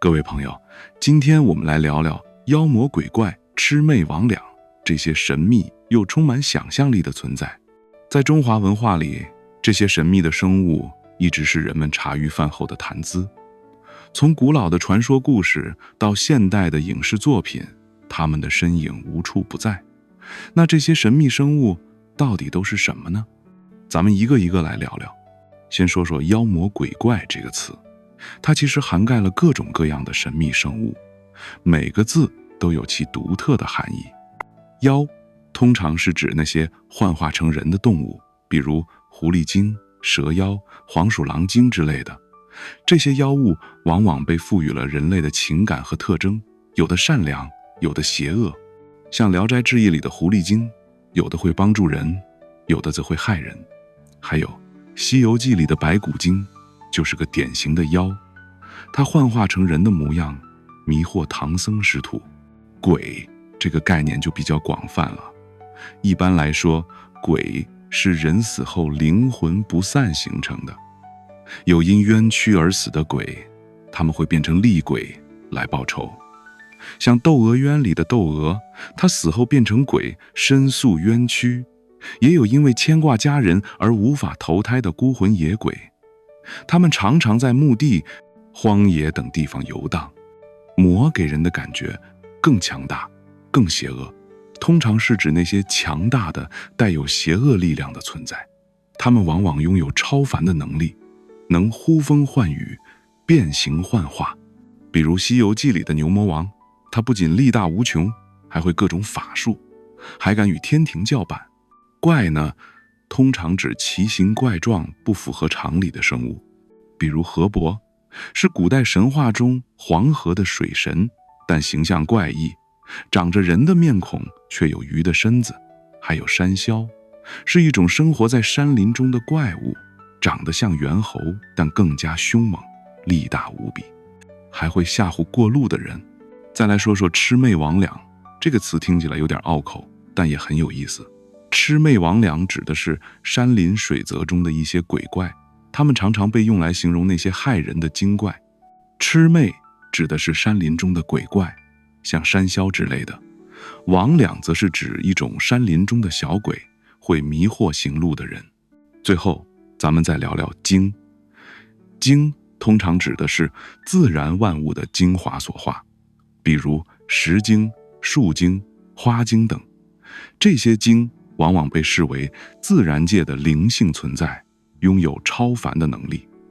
各位朋友，今天我们来聊聊妖魔鬼怪、魑魅魍魉这些神秘又充满想象力的存在。在中华文化里，这些神秘的生物一直是人们茶余饭后的谈资。从古老的传说故事到现代的影视作品，它们的身影无处不在。那这些神秘生物到底都是什么呢？咱们一个一个来聊聊。先说说妖魔鬼怪这个词，它其实涵盖了各种各样的神秘生物，每个字都有其独特的含义。妖通常是指那些幻化成人的动物，比如狐狸精、蛇妖、黄鼠狼精之类的。这些妖物往往被赋予了人类的情感和特征，有的善良，有的邪恶。像《聊斋志异》里的狐狸精，有的会帮助人，有的则会害人。还有《西游记》里的白骨精，就是个典型的妖，它幻化成人的模样，迷惑唐僧师徒。鬼这个概念就比较广泛了，一般来说，鬼是人死后灵魂不散形成的。有因冤屈而死的鬼，他们会变成厉鬼来报仇。像《窦娥冤》里的窦娥，她死后变成鬼，申诉冤屈。也有因为牵挂家人而无法投胎的孤魂野鬼，他们常常在墓地、荒野等地方游荡。魔给人的感觉更强大、更邪恶，通常是指那些强大的、带有邪恶力量的存在。他们往往拥有超凡的能力，能呼风唤雨、变形幻化。比如《西游记》里的牛魔王，他不仅力大无穷，还会各种法术，还敢与天庭叫板。怪呢，通常指奇形怪状、不符合常理的生物，比如河伯，是古代神话中黄河的水神，但形象怪异，长着人的面孔，却有鱼的身子。还有山魈，是一种生活在山林中的怪物，长得像猿猴，但更加凶猛，力大无比，还会吓唬过路的人。再来说说魑魅魍魉，这个词听起来有点拗口，但也很有意思。魑魅魍魉指的是山林水泽中的一些鬼怪，它们常常被用来形容那些害人的精怪。魑魅指的是山林中的鬼怪，像山魈之类的。魍魉则是指一种山林中的小鬼，会迷惑行路的人。最后咱们再聊聊精。精通常指的是自然万物的精华所化，比如石精、树精、花精等。这些精往往被视为自然界的灵性存在，拥有超凡的能力。